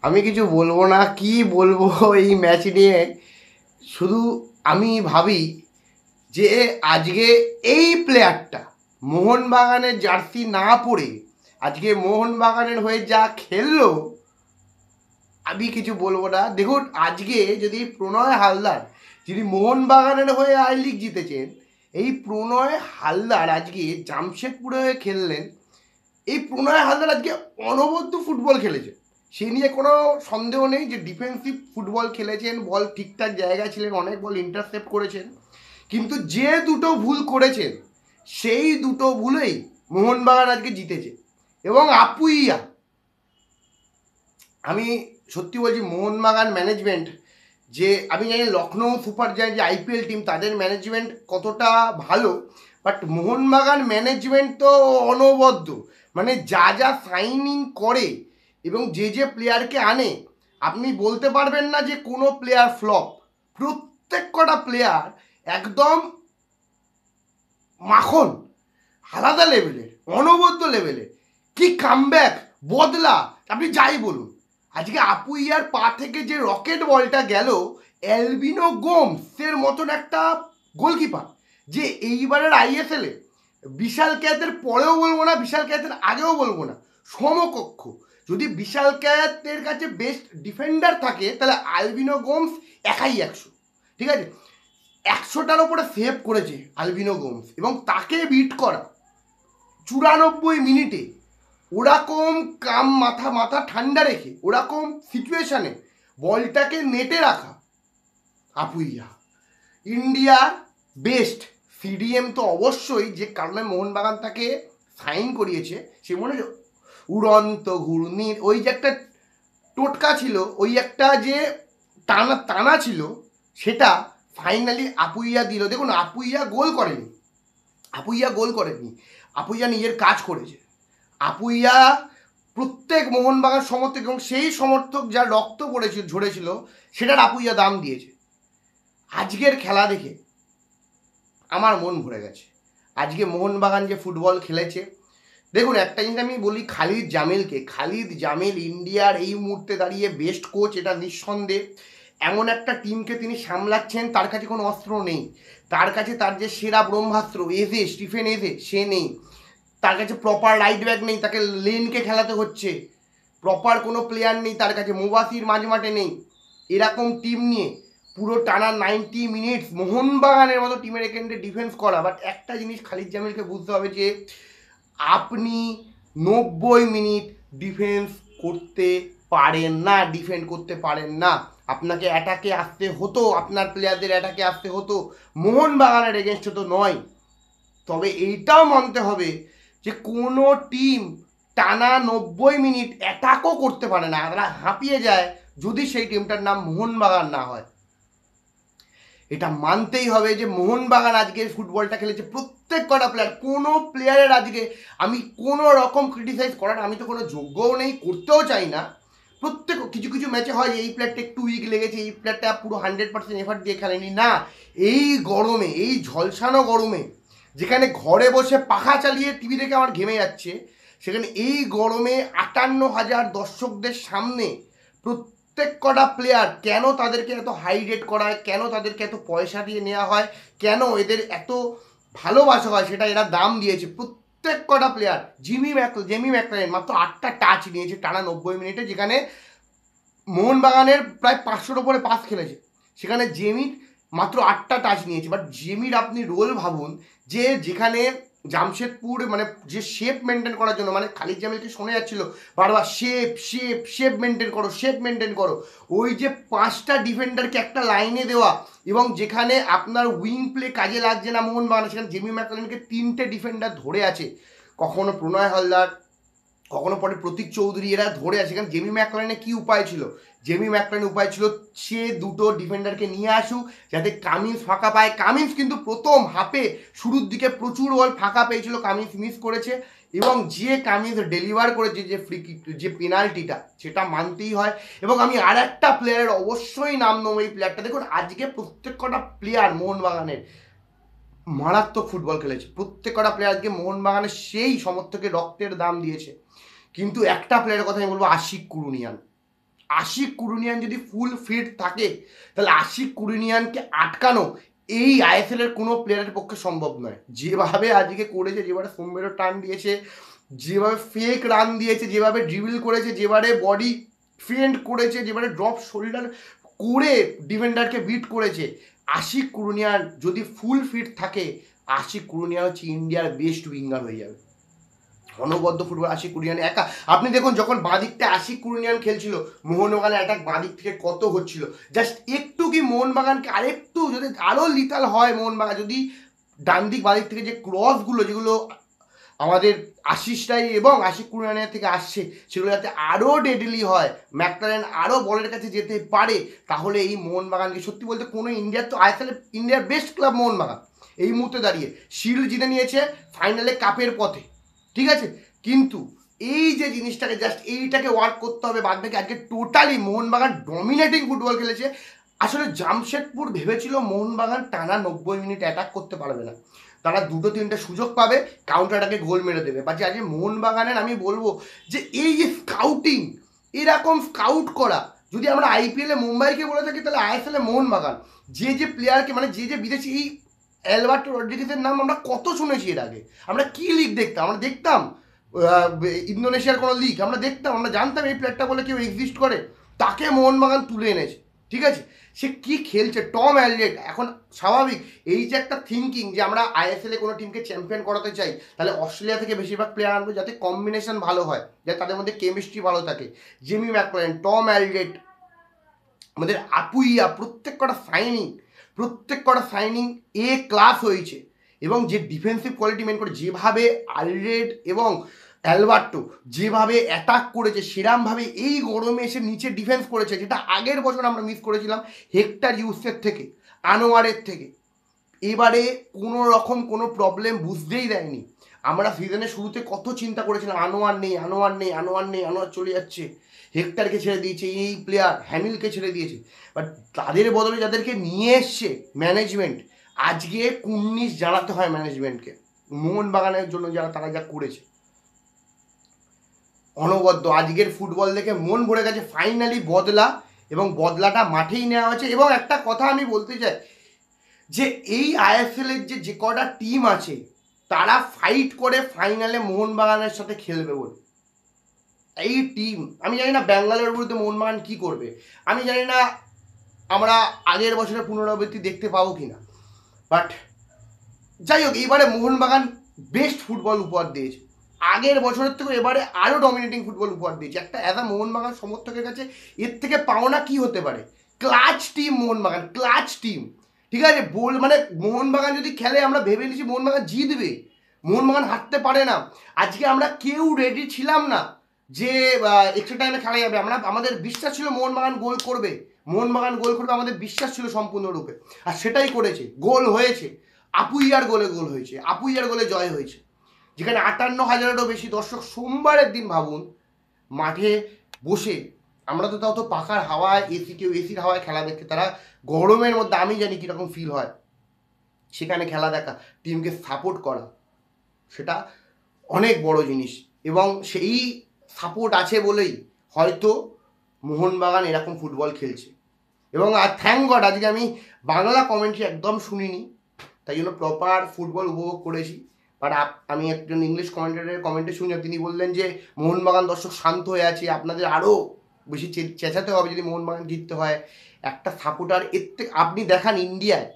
আমি কিছু বলবো না, কি বলবো এই ম্যাচ নিয়ে। শুধু আমি ভাবি যে আজকে এই প্লেয়ারটা মোহনবাগানের জার্সি না পরে আজকে মোহনবাগানের হয়ে যা খেললো, আমি কিছু বলবো না। দেখুন, আজকে যদি প্রণয় হালদার, যিনি মোহনবাগানের হয়ে আই লিগ জিতেছেন, এই প্রণয় হালদার আজকে জামশেদপুরে হয়ে খেললেন। এই প্রণয় হালদার আজকে অনবদ্য ফুটবল খেলেছে, সে নিয়ে কোনো সন্দেহ নেই যে ডিফেন্সিভ ফুটবল খেলেছেন, বল ঠিকঠাক জায়গায় ছিলেন, অনেক বল ইন্টারসেপ্ট করেছেন। কিন্তু যে দুটো ভুল করেছেন, সেই দুটো ভুলেই মোহনবাগান আজকে জিতেছে। এবং আপুইয়া, আমি সত্যি বলছি, মোহনবাগান ম্যানেজমেন্ট, যে আমি জানি লখনৌ সুপার জায়ান্ট যে আইপিএল টিম, তাদের ম্যানেজমেন্ট কতটা ভালো, বাট মোহনবাগান ম্যানেজমেন্ট তো অনবদ্য। মানে যা যা সাইনিং করে এবং যে যে প্লেয়ারকে আনে, আপনি বলতে পারবেন না যে কোনো প্লেয়ার ফ্লপ। প্রত্যেক কটা প্লেয়ার একদম মাখন, আলাদা লেভেলের, অনবদ্য লেভেলের। কি কামব্যাক, বদলা, আপনি যাই বলুন। আজকে আপুইয়ার পা থেকে যে রকেট বলটা গেল, অ্যালবিনো গোমসের মতন একটা গোলকিপার, যে এইবারের আইএসএলে বিশাল ক্যাতের পরেও বলবো না, বিশাল ক্যাতের আগেও বলবো না, সমকক্ষ। যদি বিশাল ক্যাতের কাছে বেস্ট ডিফেন্ডার থাকে, তাহলে অ্যালবিনো গোমস একাই 100, ঠিক আছে? 100টার ওপরে সেভ করেছে অ্যালবিনো গোমস, এবং তাকে বিট করা 94 মিনিটে, ওরকম মাথা মাথা ঠান্ডা রেখে ওরকম সিচুয়েশানে বলটাকে নেটে রাখা আপুইয়া ইন্ডিয়ার বেস্ট সিডিএম। তো অবশ্যই, যে কারণে মোহনবাগান তাকে সাইন করিয়েছে, সে মনে উড়ন্ত ঘূর্ণির ওই যে একটা টোটকা ছিল, ওই একটা যে টানা টানা ছিল, সেটা ফাইনালি আপুইয়া দিল। দেখুন, আপুইয়া গোল করেনি, আপুইয়া গোল করেনি, আপুইয়া নিজের কাজ করেছে। আপুইয়া প্রত্যেক মোহনবাগান সমর্থক, এবং সেই সমর্থক যা রক্ত পড়েছিল, ঝরেছিল, সেটার আপুইয়া দাম দিয়েছে। আজকের খেলা দেখে আমার মন ভরে গেছে। আজকে মোহনবাগান যে ফুটবল খেলেছে, দেখুন একটা জিনিস আমি বলি খালিদ জামিলকে, খালিদ জামিল ইন্ডিয়ার এই মুহূর্তে দাঁড়িয়ে বেস্ট কোচ, এটা নিঃসন্দেহ। এমন একটা টিমকে তিনি সামলাচ্ছেন, তার কাছে কোনো অস্ত্র নেই, তার কাছে তার যে সেরা ব্রহ্মাস্ত্র এজে, স্টিফেন এজে, সে নেই, তার কাছে প্রপার রাইট ব্যাক নেই, তাকে লেনকে খেলাতে হচ্ছে, প্রপার কোনো প্লেয়ার নেই তার কাছে, মুবাসির মাঝমাঠে নেই। এরকম টিম নিয়ে পুরো টানা 90 মিনিটস মোহনবাগানের মতো টিমের এখানে ডিফেন্স করা। বাট একটা জিনিস খালিদ জামিলকে বুঝতে হবে যে আপনি 90 মিনিট ডিফেন্স করতে পারেন না, ডিফেন্ড করতে পারেন না। আপনাকে অ্যাটাকে আসতে হতো, আপনার প্লেয়ারদের অ্যাটাকে আসতে হতো, মোহনবাগানের এগেনস্টে তো নয়। তবে এইটাও মানতে হবে যে কোনো টিম টানা 90 মিনিট অ্যাটাকও করতে পারে না, তারা হাঁপিয়ে যায় যদি সেই টিমটার নাম মোহনবাগান না হয়। এটা মানতেই হবে যে মোহনবাগান আজকে ফুটবলটা খেলেছে, প্রত্যেক কটা প্লেয়ার, কোনো প্লেয়ারের আজকে আমি কোনো রকম ক্রিটিসাইজ করার আমি তো কোনো যোগ্যও নেই, করতেও চাই না। প্রত্যেক কিছু কিছু ম্যাচে হয় এই প্লেয়ারটা একটু উইক লেগেছে, এই প্লেয়ারটা পুরো 100% এফার্ট দিয়ে খেলেনি, না। এই গরমে, এই ঝলসানো গরমে, যেখানে ঘরে বসে পাখা চালিয়ে টিভি দেখে আমার ঘেমে যাচ্ছে, সেখানে এই গরমে 58,000 দর্শকদের সামনে প্রত্যেক কটা প্লেয়ার, কেন তাদেরকে এত হাই রেট করা হয়, কেন তাদেরকে এত পয়সা দিয়ে নেওয়া হয়, কেন এদের এত ভালোবাসা হয়, সেটা এরা দাম দিয়েছে। প্রত্যেক কটা প্লেয়ার, জেমি ম্যাকলারেন মাত্র 8টা টাচ নিয়েছে টানা 90 মিনিটে, যেখানে মোহনবাগানের প্রায় 500-র উপরে পাস খেলেছে, সেখানে জেমির মাত্র 8টা টাচ নিয়েছে। বাট জেমির আপনি রোল ভাবুন, যে যেখানে জামশেদপুর মানে যে শেপ মেনটেন করার জন্য, মানে খালিদ জামিলকে শোনা যাচ্ছিল বারবার শেপ শেপ শেপ মেনটেন করো, শেপ মেনটেন করো, ওই যে 5টা ডিফেন্ডারকে একটা লাইনে দেওয়া, এবং যেখানে আপনার উইং প্লে কাজে লাগছে না মোহনবাগান, সেখানে জেমি ম্যাকলারেনকে 3টে ডিফেন্ডার ধরে আছে, কখনো প্রণয় হালদার, কখনো পরে প্রতীক চৌধুরী, এরা ধরে আছে। কারণ জেমি ম্যাকলারেনের কী উপায় ছিল, জেমি ম্যাকলারেনের উপায় ছিল সে দুটো ডিফেন্ডারকে নিয়ে আসুক যাতে কামিন্স ফাঁকা পায়। কামিন্স কিন্তু প্রথম হাফে শুরুর দিকে প্রচুর বল ফাঁকা পেয়েছিল, কামিন্স মিস করেছে, এবং যে কামিন্স ডেলিভার করেছে যে ফ্রি কিক, যে পেনাল্টিটা, সেটা মানতেই হয়। এবং আমি আর একটা প্লেয়ারের অবশ্যই নাম নেবো, এই প্লেয়ারটা দেখুন আজকে প্রত্যেক কটা প্লেয়ার মোহনবাগানের মারাত্মক ফুটবল খেলেছে, প্রত্যেক কটা প্লেয়ার আজকে মোহনবাগানের সেই সমর্থকের রক্তের দাম দিয়েছে। কিন্তু একটা প্লেয়ারের কথা আমি বলবো, আশিক কুরুনিয়ান। আশিক কুরুনিয়ান যদি ফুল ফিট থাকে তাহলে আশিক কুরুনিয়ানকে আটকানো এই আইএসএল এর কোনো প্লেয়ারের পক্ষে সম্ভব নয়। যেভাবে আজকে করেছে, যেভাবে সোমবারও টান দিয়েছে, যেভাবে ফেক রান দিয়েছে, যেভাবে ড্রিবল করেছে, যেভাবে বডি ফেন্ট করেছে, যেভাবে ড্রপ শোল্ডার করে ডিফেন্ডারকে বিট করেছে, আশিক কুরুনিয়ান যদি ফুল ফিট থাকে, আশিক কুরুনিয়ান হচ্ছে ইন্ডিয়ার বেস্ট উইঙ্গার হয়ে যাবে। অনবদ্য ফুটবল আশিক কুরুনিয়ান একা। আপনি দেখুন যখন বাঁদিকটা আশিক কুরুনিয়ান খেলছিল, মোহনবাগানের অ্যাটাক বাঁদিক থেকে কত হচ্ছিল। জাস্ট একটু কি মোহনবাগানকে আরেকটু যদি আরও লিতাল হয়, মোহনবাগান যদি ডান দিক বাঁদিক থেকে যে ক্রসগুলো যেগুলো আমাদের আশিস রায় এবং আশিক কুরুনিয়ানের থেকে আসছে, সেগুলো যাতে আরও ডেডলি হয়, ম্যাকলারেন আরও বলের কাছে যেতে পারে, তাহলে এই মোহনবাগানকে সত্যি বলতে কোনো ইন্ডিয়ার তো আইএসএল ইন্ডিয়ার বেস্ট ক্লাব মোহনবাগান এই মুহূর্তে দাঁড়িয়ে শিল্ড জিতে নিয়েছে, ফাইনালে কাপের পথে, ঠিক আছে। কিন্তু এই যে জিনিসটাকে জাস্ট এইটাকে ওয়ার্ক করতে হবে, বাদ বাকি আজকে টোটালি মোহনবাগান ডমিনেটিং ফুটবল খেলেছে। আসলে জামশেদপুর ভেবেছিল মোহনবাগান টানা 90 মিনিট অ্যাটাক করতে পারবে না, তারা 2-3টে সুযোগ পাবে, কাউন্টার অ্যাটাকে গোল মেরে দেবে। বাট আজকে মোহনবাগানের আমি বলবো যে এই যে স্কাউটিং, এরকম স্কাউট করা, যদি আমরা আইপিএলে মুম্বাইকে বলে থাকি তাহলে আইএসএলে মোহনবাগান যে যে প্লেয়ারকে মানে যে যে বিদেশি, এই অ্যালবার্টো রড্রিগেজের নাম আমরা কত শুনেছি এর আগে। আমরা কি লিগ দেখতাম, আমরা দেখতাম ইন্দোনেশিয়ার কোনো লিগ আমরা দেখতাম, আমরা জানতাম এই প্লেয়ারটা বলে কেউ এক্সিস্ট করে, তাকে মোহনবাগান তুলে এনেছে, ঠিক আছে। সে কি খেলছে, টম অ্যালড্রেট। এখন স্বাভাবিক এই যে একটা থিঙ্কিং যে আমরা আইএসএলে কোনো টিমকে চ্যাম্পিয়ন করাতে চাই, তাহলে অস্ট্রেলিয়া থেকে বেশিরভাগ প্লেয়ার আনবো যাতে কম্বিনেশন ভালো হয়, যাতে তাদের মধ্যে কেমিস্ট্রি ভালো থাকে। জেমি ম্যাকলারেন, টম অ্যালড্রেট, আমাদের আপুইয়া, প্রত্যেক কটা সাইনিং এ ক্লাস হয়েছে। এবং যে ডিফেন্সিভ কোয়ালিটি মেন করে, যেভাবে আলরেড এবং অ্যালবার্টো যেভাবে অ্যাটাক করেছে, সেরমভাবে এই গরমে এসে নিচে ডিফেন্স করেছে, যেটা আগের বছর আমরা মিস করেছিলাম হেক্টর ইউসের থেকে, আনোয়ারের থেকে। এবারে কোনো রকম কোনো প্রবলেম বুঝতেই দেয়নি। আমরা সিজনের শুরুতে কত চিন্তা করেছিলাম, আনোয়ার চলে যাচ্ছে, হেক্টরকে ছেড়ে দিয়েছে, এই প্লেয়ার হ্যামিলকে ছেড়ে দিয়েছে। বাট তাদের বদলে যাদেরকে নিয়ে এসছে ম্যানেজমেন্ট, আজকে কুর্নিশ জানাতে হয় ম্যানেজমেন্টকে, মোহনবাগানের জন্য যারা তারা যা করেছে। অনবদ্য আজকের ফুটবল দেখে মন ভরে গেছে। ফাইনালি বদলা, এবং বদলাটা মাঠেই নেওয়া হয়েছে। এবং একটা কথা আমি বলতে চাই যে এই আইএসএলের যে কটা টিম আছে, তারা ফাইট করে ফাইনালে মোহনবাগানের সাথে খেলবে বলে। এই টিম, আমি জানি না ব্যাঙ্গালোর বিরুদ্ধে মোহনবাগান কী করবে, আমি জানি না আমরা আগের বছরের পুনরাবৃত্তি দেখতে পাবো কি না। বাট যাই হোক, এবারে মোহনবাগান বেস্ট ফুটবল উপহার দিয়েছে, আগের বছরের থেকে এবারে আরও ডমিনেটিং ফুটবল উপহার দিয়েছে। একটা অ্যাজ আ মোহনবাগান সমর্থকের কাছে এর থেকে পাওনা কি হতে পারে? Clutch team Mohun Bagan, clutch team, ঠিক আছে। মানে মোহনবাগান যদি খেলে আমরা ভেবে নিয়েছি মোহনবাগান জিতবে, মোহনবাগান হারতে পারে না। আজকে আমরা কেউ রেডি ছিলাম না যে এক্সট্রা টাইমে খেলা যাবে, আমাদের বিশ্বাস ছিল মোহনবাগান গোল করবে, আমাদের বিশ্বাস ছিল সম্পূর্ণরূপে, আর সেটাই করেছে, গোল হয়েছে। আপুইয়ার গোলে হয়েছে, আপুইয়ার গোলে জয় হয়েছে, যেখানে 58,000-এরও বেশি দর্শক সোমবারের দিন ভাবুন মাঠে বসে। আমরা তো তাও তো পাখার হাওয়ায়, এসির হাওয়ায় খেলা দেখতে, তারা গরমের মধ্যে, আমি জানি কীরকম ফিল হয় সেখানে খেলা দেখা, টিমকে সাপোর্ট করা, সেটা অনেক বড় জিনিস। এবং সেই সাপোর্ট আছে বলেই হয়তো মোহনবাগান এরকম ফুটবল খেলছে। এবং আর থ্যাংক গড আজকে আমি বাংলা কমেন্ট্রি একদম শুনিনি, তাই জন্য প্রপার ফুটবল উপভোগ করেছি। বাট আমি একজন ইংলিশ কমেন্টেটারের কমেন্টে শুনলাম, তিনি বললেন যে মোহনবাগান দর্শক শান্ত হয়ে আছে, আপনাদের আরও বেশি চেঁচাতে হবে যদি মোহনবাগান জিততে হয়। একটা সাপোর্টার এর থেকে আপনি দেখান ইন্ডিয়ায়,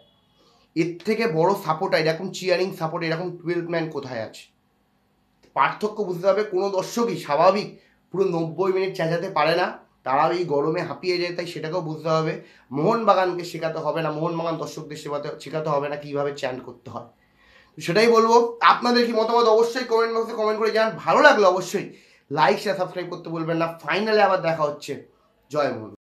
এর থেকে বড় সাপোর্টার, এরকম চিয়ারিং সাপোর্ট, এরকম 12 ম্যান কোথায় আছে? পার্থক্য বুঝতে হবে। কোনো দর্শকই স্বাভাবিক পুরো 90 মিনিট চেঁচাতে পারে না, তারাও এই গরমে হাঁপিয়ে যায়, তাই সেটাকেও বুঝতে হবে। মোহনবাগানকে শেখাতে হবে না, মোহনবাগান দর্শকদের শেখাতে হবে না কীভাবে চ্যান্ট করতে হয়। সেটাই বলবো। আপনাদের কি মতামত অবশ্যই কমেন্ট বক্সে কমেন্ট করে জানান। ভালো লাগলো অবশ্যই লাইক শেয়ার সাবস্ক্রাইব করতে বলবেন না। ফাইনালে আবার দেখা হচ্ছে। জয় মোহন।